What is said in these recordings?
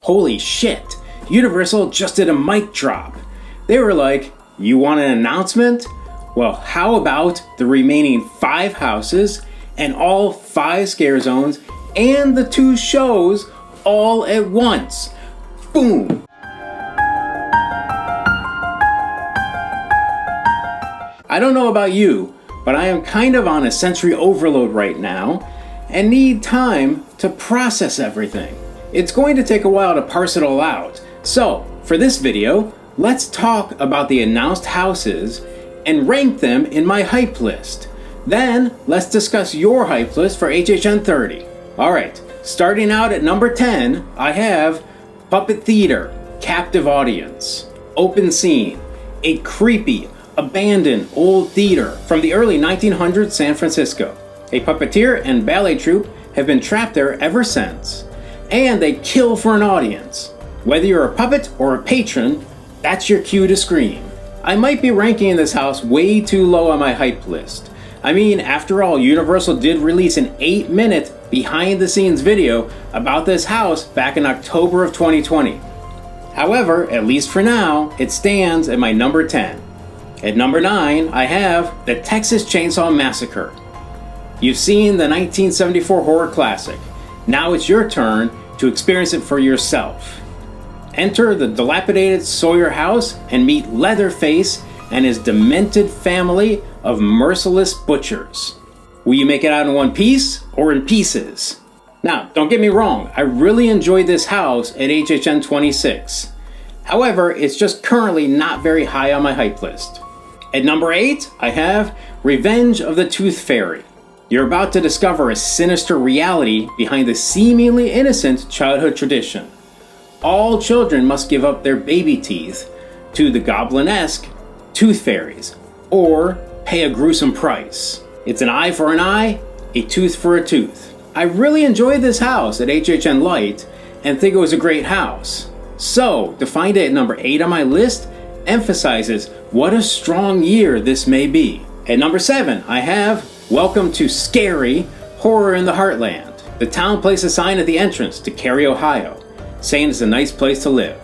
Holy shit, Universal just did a mic drop. They were like, you want an announcement? Well, how about the remaining 5 houses and all 5 scare zones and the 2 shows all at once? Boom! I don't know about you, but I am kind of on a sensory overload right now and need time to process everything. It's going to take a while to parse it all out. So, for this video, let's talk about the announced houses and rank them in my hype list. Then, let's discuss your hype list for HHN 30. Alright, starting out at number 10, I have Puppet Theater, Captive Audience. Open scene, a creepy, abandoned old theater from the early 1900s San Francisco. A puppeteer and ballet troupe have been trapped there ever since, and they kill for an audience. Whether you're a puppet or a patron, that's your cue to scream. I might be ranking this house way too low on my hype list. I mean, after all, Universal did release an 8-minute behind-the-scenes video about this house back in October of 2020. However, at least for now, it stands at my number 10. At number 9, I have the Texas Chainsaw Massacre. You've seen the 1974 horror classic. Now it's your turn to experience it for yourself. Enter the dilapidated Sawyer house and meet Leatherface and his demented family of merciless butchers. Will you make it out in one piece or in pieces? Now, don't get me wrong, I really enjoyed this house at HHN 26. However, it's just currently not very high on my hype list. At number 8, I have Revenge of the Tooth Fairy. You're about to discover a sinister reality behind the seemingly innocent childhood tradition. All children must give up their baby teeth to the goblin-esque tooth fairies, or pay a gruesome price. It's an eye for an eye, a tooth for a tooth. I really enjoyed this house at HHN Light and think it was a great house. So, to find it at number 8 on my list emphasizes what a strong year this may be. At number 7, I have Welcome to Scary Horror in the Heartland. The town placed a sign at the entrance to Cary, Ohio, saying it's a nice place to live.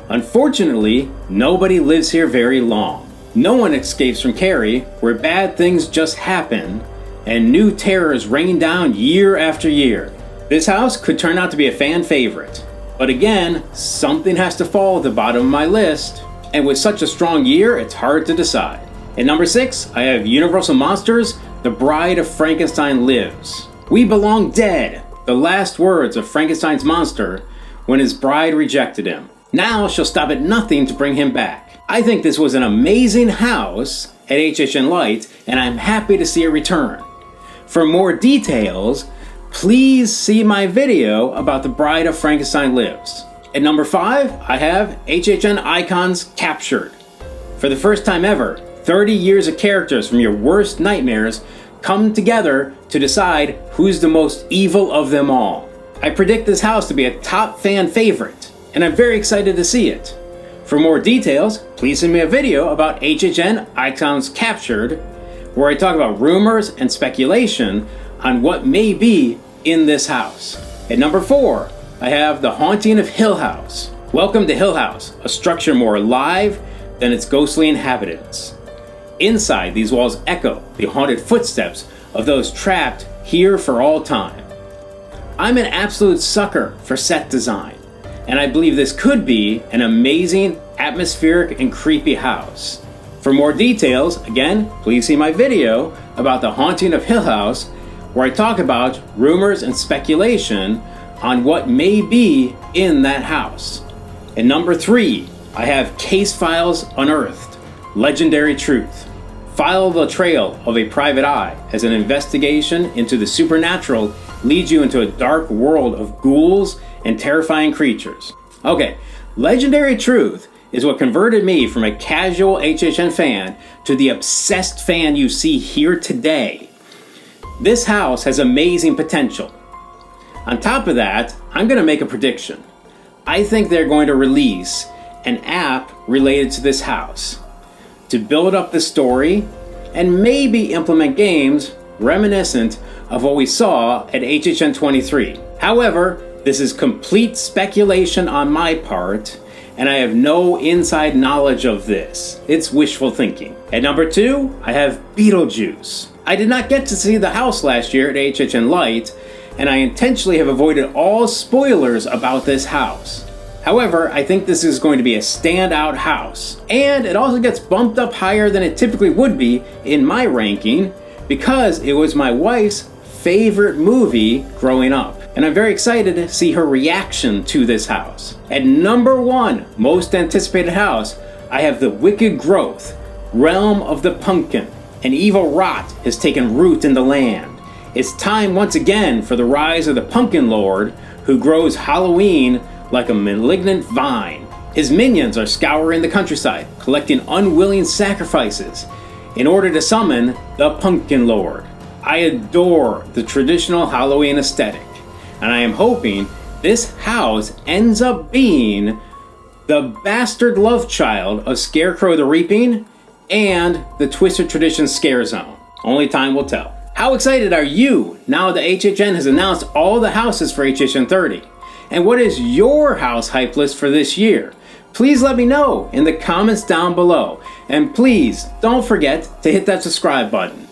Unfortunately, nobody lives here very long. No one escapes from Cary, where bad things just happen, and new terrors rain down year after year. This house could turn out to be a fan favorite. But again, something has to fall at the bottom of my list, and with such a strong year, it's hard to decide. At number 6, I have Universal Monsters, The Bride of Frankenstein Lives. We belong dead, the last words of Frankenstein's monster when his bride rejected him. Now she'll stop at nothing to bring him back. I think this was an amazing house at HHN Light, and I'm happy to see it return. For more details, please see my video about The Bride of Frankenstein Lives. At number 5, I have HHN Icons Captured. For the first time ever, 30 years of characters from your worst nightmares come together to decide who's the most evil of them all. I predict this house to be a top fan favorite, and I'm very excited to see it. For more details, please send me a video about HHN Icons Captured, where I talk about rumors and speculation on what may be in this house. At number 4, I have The Haunting of Hill House. Welcome to Hill House, a structure more alive than its ghostly inhabitants. Inside, these walls echo the haunted footsteps of those trapped here for all time. I'm an absolute sucker for set design, and I believe this could be an amazing, atmospheric, and creepy house. For more details, again, please see my video about The Haunting of Hill House, where I talk about rumors and speculation on what may be in that house. At number 3, I have Case Files Unearthed, Legendary Truth. Follow the trail of a private eye as an investigation into the supernatural leads you into a dark world of ghouls and terrifying creatures. Okay, Legendary Truth is what converted me from a casual HHN fan to the obsessed fan you see here today. This house has amazing potential. On top of that, I'm going to make a prediction. I think they're going to release an app related to this house to build up the story and maybe implement games reminiscent of what we saw at HHN 23. However, This is complete speculation on my part, and I have no inside knowledge of this. It's wishful thinking. At number 2, I have Beetlejuice. I did not get to see the house last year at HHN Light, and I intentionally have avoided all spoilers about this house. However, I think this is going to be a standout house, and it also gets bumped up higher than it typically would be in my ranking because it was my wife's favorite movie growing up, and I'm very excited to see her reaction to this house. At number 1 most anticipated house, I have the Wicked Growth, Realm of the Pumpkin. An evil rot has taken root in the land. It's time once again for the rise of the Pumpkin Lord, who grows Halloween like a malignant vine. His minions are scouring the countryside, collecting unwilling sacrifices in order to summon the Pumpkin Lord. I adore the traditional Halloween aesthetic, and I am hoping this house ends up being the bastard love child of Scarecrow the Reaping and the Twisted Tradition Scare Zone. Only time will tell. How excited are you now that HHN has announced all the houses for HHN 30? And what is your house hype list for this year? Please let me know in the comments down below. And please don't forget to hit that subscribe button.